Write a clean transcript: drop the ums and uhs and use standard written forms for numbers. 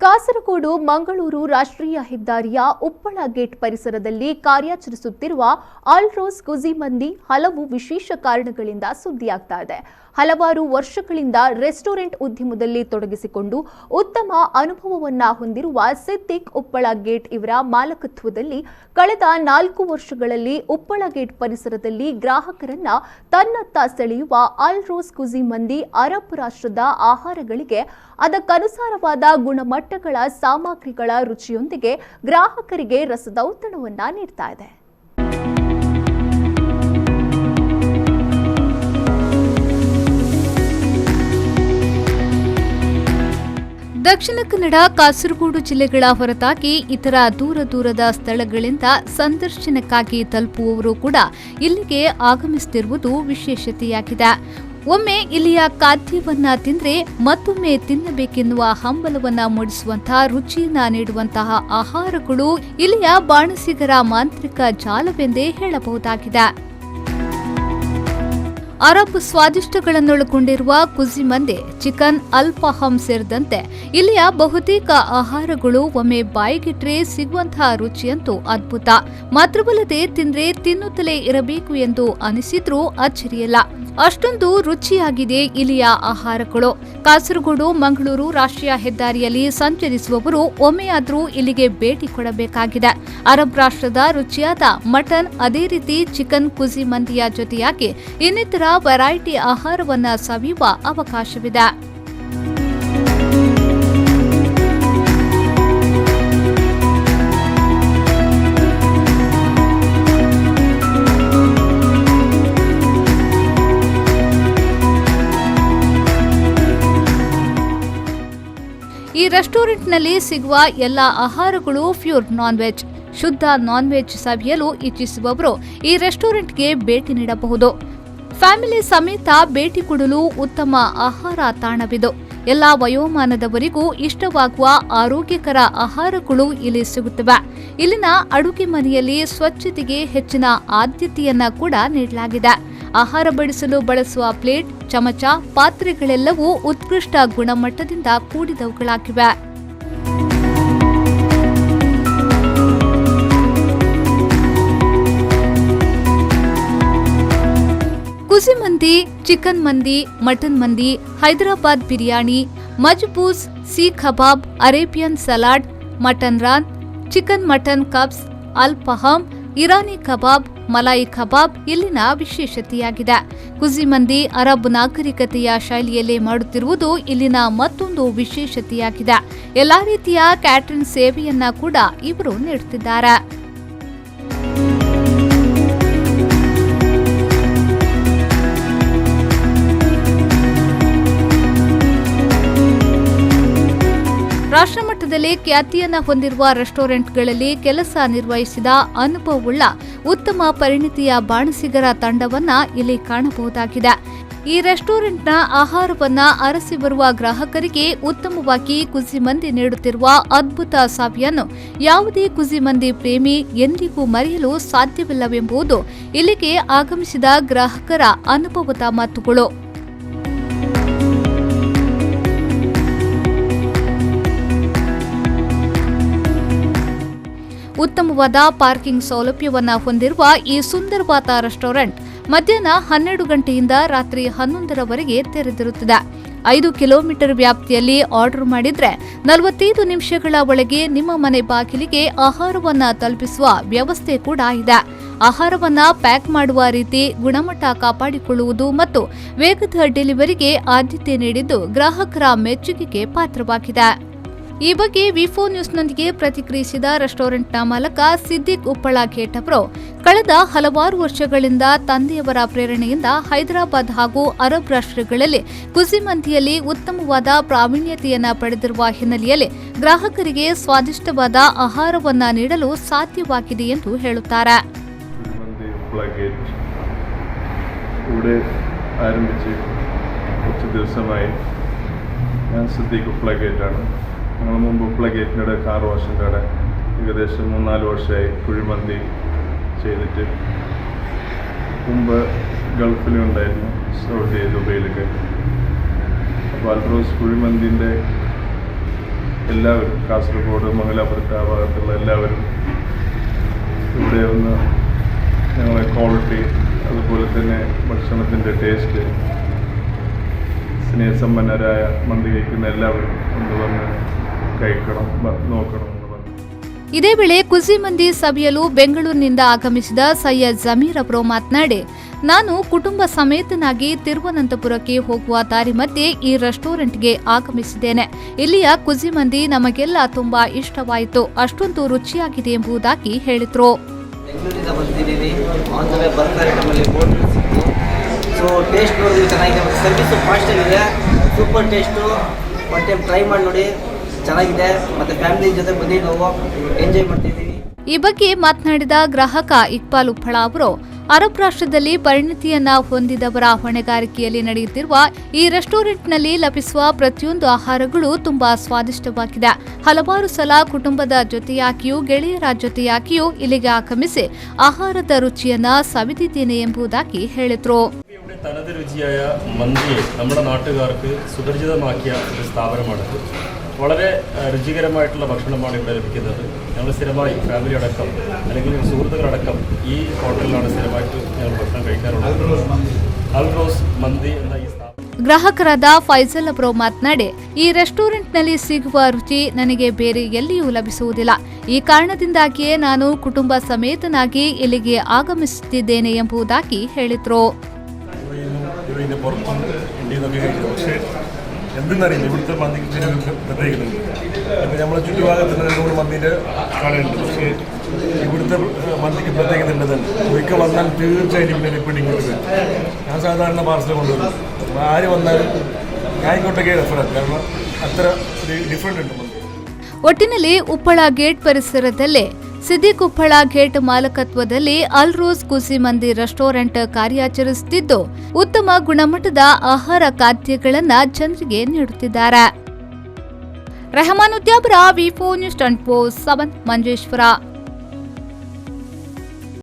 ಕಾಸರಗೋಡು ಮಂಗಳೂರು ರಾಷ್ಟ್ರೀಯ ಹೆದ್ದಾರಿಯ ಉಪ್ಪಳ ಗೇಟ್ ಪರಿಸರದಲ್ಲಿ ಕಾರ್ಯಾಚರಿಸುತ್ತಿರುವ ಆಲ್ರೋಸ್ ಕುಜಿಮಂದಿ ಹಲವು ವಿಶೇಷ ಕಾರಣಗಳಿಂದ ಸುದ್ದಿಯಾಗ್ತಾ ಇದೆ. ಹಲವಾರು ವರ್ಷಗಳಿಂದ ರೆಸ್ಟೋರೆಂಟ್ ಉದ್ಯಮದಲ್ಲಿ ತೊಡಗಿಸಿಕೊಂಡು ಉತ್ತಮ ಅನುಭವವನ್ನ ಹೊಂದಿರುವ ಸಿದ್ದಿಕ್ ಉಪ್ಪಳ ಗೇಟ್ ಇವರ ಮಾಲಕತ್ವದಲ್ಲಿ ಕಳೆದ 4 ವರ್ಷಗಳಲ್ಲಿ ಉಪ್ಪಳ ಗೇಟ್ ಪರಿಸರದಲ್ಲಿ ಗ್ರಾಹಕರನ್ನ ತನ್ನತ್ತ ಸೆಳೆಯುವ ಆಲ್ರೋಸ್ ಕುಜಿಮಂದಿ ಅರಬ್ ರಾಷ್ಟ್ರದ ಆಹಾರಗಳಿಗೆ ಅದಕ್ಕನುಸಾರವಾದ ಗುಣಮಟ್ಟಗಳ ಸಾಮಗ್ರಿಗಳ ರುಚಿಯೊಂದಿಗೆ ಗ್ರಾಹಕರಿಗೆ ರಸದೌತಣವನ್ನ ನೀಡ್ತಾ ಇದೆ. ದಕ್ಷಿಣ ಕನ್ನಡ, ಕಾಸರಗೋಡು ಜಿಲ್ಲೆಗಳ ಹೊರತಾಗಿ ಇತರ ದೂರದ ಸ್ಥಳಗಳಿಂದ ಸಂದರ್ಶನಕ್ಕಾಗಿ ತಲುಪುವವರು ಕೂಡ ಇಲ್ಲಿಗೆ ಆಗಮಿಸುತ್ತಿರುವುದು ವಿಶೇಷತೆಯಾಗಿದೆ. ಒಮ್ಮೆ ಇಲ್ಲಿಯ ಖಾದ್ಯವನ್ನ ತಿಂದ್ರೆ ಮತ್ತೊಮ್ಮೆ ತಿನ್ನಬೇಕೆನ್ನುವ ಹಂಬಲವನ್ನ ಮೂಡಿಸುವಂತಹ ರುಚಿಯನ್ನ ನೀಡುವಂತಹ ಆಹಾರಗಳು ಇಲ್ಲಿಯ ಬಾಣಸಿಗರ ಮಾಂತ್ರಿಕ ಜಾಲವೆಂದೇ ಹೇಳಬಹುದಾಗಿದೆ. ಅರಬ್ ಸ್ವಾದಿಷ್ಟಗಳನ್ನೊಳಗೊಂಡಿರುವ ಕುಜಿಮಂದಿ, ಚಿಕನ್, ಅಲ್ಫಹಮ್ ಸೇರಿದಂತೆ ಇಲ್ಲಿಯ ಬಹುತೇಕ ಆಹಾರಗಳು ಒಮ್ಮೆ ಬಾಯಿಗಿಟ್ರೆ ಸಿಗುವಂತಹ ರುಚಿಯಂತೂ ಅದ್ಭುತ. ಮಾತ್ರವಲ್ಲದೆ ತಿಂದ್ರೆ ತಿನ್ನುತ್ತಲೇ ಇರಬೇಕು ಎಂದು ಅನಿಸಿದ್ರೂ ಅಚ್ಚರಿಯಲ್ಲ. ಅಷ್ಟೊಂದು ರುಚಿಯಾಗಿದೆ ಇಲ್ಲಿಯ ಆಹಾರಗಳು. ಕಾಸರಗೋಡು ಮಂಗಳೂರು ರಾಷ್ಟ್ರೀಯ ಹೆದ್ದಾರಿಯಲ್ಲಿ ಸಂಚರಿಸುವವರು ಒಮ್ಮೆಯಾದರೂ ಇಲ್ಲಿಗೆ ಭೇಟಿ ಕೊಡಬೇಕಾಗಿದೆ. ಅರಬ್ ರಾಷ್ಟ್ರದ ರುಚಿಯಾದ ಮಟನ್, ಅದೇ ರೀತಿ ಚಿಕನ್ ಕುಜಿಮಂದಿಯ ಜೊತೆಯಾಗಿ ಇನ್ನಿತರ ವೆರೈಟಿ ಆಹಾರವನ್ನ ಸವಿಯುವ ಅವಕಾಶವಿದೆ. ಈ ರೆಸ್ಟೋರೆಂಟ್ನಲ್ಲಿ ಸಿಗುವ ಎಲ್ಲ ಆಹಾರಗಳು ಪ್ಯೂರ್ ನಾನ್ ವೆಜ್. ಶುದ್ಧ ನಾನ್ ವೆಜ್ ಸವಿಯಲು ಇಚ್ಛಿಸುವವರು ಈ ರೆಸ್ಟೋರೆಂಟ್ಗೆ ಭೇಟಿ ನೀಡಬಹುದು. ಫ್ಯಾಮಿಲಿ ಸಮೇತ ಭೇಟಿ ಕೊಡಲು ಉತ್ತಮ ಆಹಾರ ತಾಣವಿದು. ಎಲ್ಲ ವಯೋಮಾನದವರಿಗೂ ಇಷ್ಟವಾಗುವ ಆರೋಗ್ಯಕರ ಆಹಾರಗಳು ಇಲ್ಲಿ ಸಿಗುತ್ತವೆ. ಇಲ್ಲಿನ ಅಡುಗೆ ಮನೆಯಲ್ಲಿ ಸ್ವಚ್ಛತೆಗೆ ಹೆಚ್ಚಿನ ಆದ್ಯತೆಯನ್ನ ಕೂಡ ನೀಡಲಾಗಿದೆ. ಆಹಾರ ಬಡಿಸಲು ಬಳಸುವ ಪ್ಲೇಟ್, ಚಮಚ, ಪಾತ್ರೆಗಳೆಲ್ಲವೂ ಉತ್ಕೃಷ್ಟ ಗುಣಮಟ್ಟದಿಂದ ಕೂಡಿದವುಗಳಾಗಿವೆ. ಕುಜಿಮಂದಿ, ಚಿಕನ್ ಮಂದಿ, ಮಟನ್ ಮಂದಿ, ಹೈದರಾಬಾದ್ ಬಿರಿಯಾನಿ, ಮಜ್ಬೂಸ್, ಸೀಖ್ ಕಬಾಬ್, ಅರೇಬಿಯನ್ ಸಲಾಡ್, ಮಟನ್ ರಾನ್, ಚಿಕನ್ ಮಟನ್ ಕಬ್ಸ್, ಅಲ್ಫಹಮ್, ಇರಾನಿ ಕಬಾಬ್, ಮಲಾಯಿ ಕಬಾಬ್ ಇಲ್ಲಿನ ವಿಶೇಷತೆಯಾಗಿದೆ. ಕುಜಿಮಂದಿ ಅರಬ್ ನಾಗರಿಕತೆಯ ಶೈಲಿಯಲ್ಲೇ ಮಾಡುತ್ತಿರುವುದು ಇಲ್ಲಿನ ಮತ್ತೊಂದು ವಿಶೇಷತೆಯಾಗಿದೆ. ಎಲ್ಲಾ ರೀತಿಯ ಕ್ಯಾಟರಿಂಗ್ ಸೇವೆಯನ್ನ ಕೂಡ ಇವರು ನೀಡುತ್ತಿದ್ದಾರೆ. ರಾಷ್ಟ್ರಮಟ್ಟದಲ್ಲಿ ಖ್ಯಾತಿಯನ್ನ ಹೊಂದಿರುವ ರೆಸ್ಟೋರೆಂಟ್ಗಳಲ್ಲಿ ಕೆಲಸ ನಿರ್ವಹಿಸಿದ ಅನುಭವವುಳ್ಳ ಉತ್ತಮ ಪರಿಣಿತಿಯ ಬಾಣಸಿಗರ ತಂಡವನ್ನ ಇಲ್ಲಿ ಕಾಣಬಹುದಾಗಿದೆ. ಈ ರೆಸ್ಟೋರೆಂಟ್ನ ಆಹಾರವನ್ನ ಅರಸಿ ಬರುವ ಗ್ರಾಹಕರಿಗೆ ಉತ್ತಮವಾಗಿ ಕುಜಿಮಂದಿ ನೀಡುತ್ತಿರುವ ಅದ್ಭುತ ಸವಿಯನ್ನು ಯಾವುದೇ ಕುಜಿಮಂದಿ ಪ್ರೇಮಿ ಎಂದಿಗೂ ಮರೆಯಲು ಸಾಧ್ಯವಿಲ್ಲವೆಂಬುದು ಇಲ್ಲಿಗೆ ಆಗಮಿಸಿದ ಗ್ರಾಹಕರ ಅನುಭವದ ಮಾತುಗಳು. ಉತ್ತಮವಾದ ಪಾರ್ಕಿಂಗ್ ಸೌಲಭ್ಯವನ್ನ ಹೊಂದಿರುವ ಈ ಸುಂದರವಾದ ರೆಸ್ಟೋರೆಂಟ್ ಮಧ್ಯಾಹ್ನ 12 ಗಂಟೆಯಿಂದ ರಾತ್ರಿ 11ರವರೆಗೆ ತೆರೆದಿರುತ್ತದೆ. 5 ಕಿಲೋಮೀಟರ್ ವ್ಯಾಪ್ತಿಯಲ್ಲಿ ಆರ್ಡರ್ ಮಾಡಿದ್ರೆ 45 ನಿಮಿಷಗಳ ಒಳಗೆ ನಿಮ್ಮ ಮನೆ ಬಾಗಿಲಿಗೆ ಆಹಾರವನ್ನ ತಲುಪಿಸುವ ವ್ಯವಸ್ಥೆ ಕೂಡ ಇದೆ. ಆಹಾರವನ್ನ ಪ್ಯಾಕ್ ಮಾಡುವ ರೀತಿ, ಗುಣಮಟ್ಟ ಕಾಪಾಡಿಕೊಳ್ಳುವುದು ಮತ್ತು ವೇಗದ ಡೆಲಿವರಿಗೆ ಆದ್ಯತೆ ನೀಡಿದ್ದು ಗ್ರಾಹಕರ ಮೆಚ್ಚುಗೆಗೆ ಪಾತ್ರವಾಗಿದೆ. ಈ ಬಗ್ಗೆ ವಿ4 ನ್ಯೂಸ್ನೊಂದಿಗೆ ಪ್ರತಿಕ್ರಿಯಿಸಿದ ರೆಸ್ಟೋರೆಂಟ್ನ ಮಾಲಕ ಸಿದ್ದಿಕ್ ಉಪ್ಪಳ ಗೇಟ್ ಅವರು, ಕಳೆದ ಹಲವಾರು ವರ್ಷಗಳಿಂದ ತಂದೆಯವರ ಪ್ರೇರಣೆಯಿಂದ ಹೈದರಾಬಾದ್ ಹಾಗೂ ಅರಬ್ ರಾಷ್ಟ್ರಗಳಲ್ಲಿ ಕುಜಿಮಂದಿಯಲ್ಲಿ ಉತ್ತಮವಾದ ಪ್ರಾವೀಣ್ಯತೆಯನ್ನ ಪಡೆದಿರುವ ಹಿನ್ನೆಲೆಯಲ್ಲಿ ಗ್ರಾಹಕರಿಗೆ ಸ್ವಾದಿಷ್ಟವಾದ ಆಹಾರವನ್ನ ನೀಡಲು ಸಾಧ್ಯವಾಗಿದೆ ಎಂದು ಹೇಳುತ್ತಾರೆ. ഞങ്ങൾ മുമ്പ് ഉപ്പള ഗേറ്റിൻ്റെ കാർ വാഷിൻ്റെ അവിടെ ഏകദേശം 3-4 വർഷമായി കുഴിമന്തി ചെയ്തിട്ട്. മുമ്പ് ഗൾഫിലും ഉണ്ടായിരുന്നു, സൗദി, ദുബൈയിലൊക്കെ. അപ്പോൾ ആൽറോസ് കുഴിമന്തിൻ്റെ എല്ലാവരും കാസർഗോഡ് മംഗലാപുരത്ത് ആ ഭാഗത്തുള്ള എല്ലാവരും ഇവിടെ ഒന്ന് ഞങ്ങളെ ക്വാളിറ്റി അതുപോലെ തന്നെ ഭക്ഷണത്തിൻ്റെ ടേസ്റ്റ് സ്നേഹസമ്പന്നരായ മന്തി കഴിക്കുന്ന എല്ലാവരും ഒന്ന് വന്ന് കഴിക്കണം നോക്കണം എന്ന് പറഞ്ഞു. ಇದೇ ವೇಳೆ ಕುಸಿ ಮಂದಿ ಸಭೆಯಲು ಬೆಂಗಳೂರಿನಿಂದ ಆಗಮಿಸಿದ ಸೈಯದ್ ಜಮೀರ್ ಅವರು ಮಾತನಾಡಿ, ನಾನು ಕುಟುಂಬ ಸಮೇತನಾಗಿ ತಿರುವನಂತಪುರಕ್ಕೆ ಹೋಗುವ ದಾರಿ ಮಧ್ಯೆ ಈ ರೆಸ್ಟೋರೆಂಟ್ಗೆ ಆಗಮಿಸಿದ್ದೇನೆ. ಇಲ್ಲಿಯ ಕುಸಿ ಮಂದಿ ನಮಗೆಲ್ಲ ತುಂಬಾ ಇಷ್ಟವಾಯಿತು, ಅಷ್ಟೊಂದು ರುಚಿಯಾಗಿದೆ ಎಂಬುದಾಗಿ ಹೇಳಿದ್ರು. ಬೆಂಗಳೂರಿಂದ ಬಂದಿದ್ದೀವಿ. ಆನ್ ದ ವೇ ಬರ್ತಾ ನಮ್ಮಲ್ಲಿ ಹೋಟೆಲ್ ಸಿಕ್ತು. ಸೊ ಟೇಸ್ಟ್ ನೋಡಿದ್ರೆ ಚೆನ್ನಾಗಿದೆ, ಮತ್ತು ಸರ್ವಿಸು ಫಾಸ್ಟಾಗಿದೆ, super taste. One time try ಮಾಡಿ ನೋಡಿ, ಚೆನ್ನಾಗಿದೆ. ಮತ್ತು ಫ್ಯಾಮಿಲಿ ಜೊತೆ ಬಂದು ನಾವು ಎಂಜಾಯ್ ಮಾಡ್ತಿದ್ದೀವಿ. ಈ ಬಗ್ಗೆ ಮಾತನಾಡಿದ ಗ್ರಾಹಕ ಇಕ್ಬಾಲ್ ಉಪ್ಪಳ ಅವರು, ಅರಬ್ ರಾಷ್ಟ್ರದಲ್ಲಿ ಪರಿಣಿತಿಯನ್ನ ಹೊಂದಿದವರ ಹೊಣೆಗಾರಿಕೆಯಲ್ಲಿ ನಡೆಯುತ್ತಿರುವ ಈ ರೆಸ್ಟೋರೆಂಟ್ನಲ್ಲಿ ಲಭಿಸುವ ಪ್ರತಿಯೊಂದು ಆಹಾರಗಳು ತುಂಬಾ ಸ್ವಾದಿಷ್ಟವಾಗಿದೆ. ಹಲವಾರು ಸಲ ಕುಟುಂಬದ ಜೊತೆಯಾಗಿಯೂ ಗೆಳೆಯರ ಜೊತೆಯಾಗಿಯೂ ഇಲ್ಲಿಗೆ ಆಗಮಿಸಿ ആഹാರದ രുചിಯನ್ನ സവിದಿದ್ದೇನೆ ಎಂಬುದಾಗಿ ಹೇಳಿದ್ರು. തനത് രുചിയായ മന്തിയെ നമ്മുടെ നാട്ടുകാർക്ക് സുപരിചിതമാക്കിയ ഒരു സ്ഥാപനമാണിത്. വളരെ രുചികരമായിട്ടുള്ള ഭക്ഷണമാണ് ഇവിടെ ലഭിക്കുന്നത്. ഞങ്ങൾ സ്ഥിരമായി ഫാമിലി അടക്കം അല്ലെങ്കിൽ സുഹൃത്തുക്കളടക്കം ഈ ഹോട്ടലിലാണ് സ്ഥിരമായിട്ട് ഞങ്ങൾ ഭക്ഷണം കഴിക്കാറുള്ളത്. അൽ റോസ് ಮಂದಿ എന്ന ഈ ಗ್ರಾಹಕರಾದ ಫೈಜಲ್ ಅವರು ಮಾತನಾಡಿ, ಈ ರೆಸ್ಟೋರೆಂಟ್ನಲ್ಲಿ ಸಿಗುವ ರುಚಿ ನನಗೆ ಬೇರೆ ಎಲ್ಲಿಯೂ ಲಭಿಸುವುದಿಲ್ಲ. ಈ ಕಾರಣದಿಂದಾಗಿಯೇ ನಾನು ಕುಟುಂಬ ಸಮೇತನಾಗಿ ಇಲ್ಲಿಗೆ ಆಗಮಿಸುತ್ತಿದ್ದೇನೆ ಎಂಬುದಾಗಿ ಹೇಳಿದ್ರು. എന്തെന്നറിയില്ല, ഇവിടുത്തെ മന്തിക്ക് പ്രത്യേകതയുണ്ട്. ഇപ്പം നമ്മളെ ചുറ്റുഭാഗത്ത് 2-3 മന്തിൻ്റെ കടയുണ്ട്. പക്ഷേ ഇവിടുത്തെ മന്തിക്ക് പ്രത്യേകത ഉള്ളതാണ്. ഒരിക്കൽ വന്നാൽ തീർച്ചയായിട്ടും പിന്നെ ഇപ്പം ഇങ്ങോട്ട് വരും. ഞാൻ സാധാരണ പാർസൽ കൊണ്ടുവരും. ആര് വന്നാലും ഞാൻ ഇങ്ങോട്ടേക്ക് റെഫറാണ്, കാരണം അത്ര ഡിഫറെൻ്റ് ഉണ്ട് മന്തി. ಒಟ್ಟಿನಲ್ಲಿ ಉಪ್ಪಳ ಗೇಟ್ ಪರಿಸರದಲ್ಲೇ ಸಿದ್ದಿಕ್ ಉಪ್ಪಳ ಗೇಟ್ ಮಾಲಕತ್ವದಲ್ಲಿ ಅಲ್ ರೋಸ್ ಕುಸಿ ಮಂದಿ ರೆಸ್ಟೋರೆಂಟ್ ಕಾರ್ಯಾಚರಿಸುತ್ತಿದ್ದು, ಉತ್ತಮ ಗುಣಮಟ್ಟದ ಆಹಾರ ಖಾದ್ಯಗಳನ್ನು ಜನರಿಗೆ ನೀಡುತ್ತಿದ್ದಾರೆ. ರೆಹಮಾನ್ ಉದ್ಯಾಪುರ, ವಿ4 ನ್ಯೂಸ್ 24/7 ಮಂಜೇಶ್ವರ.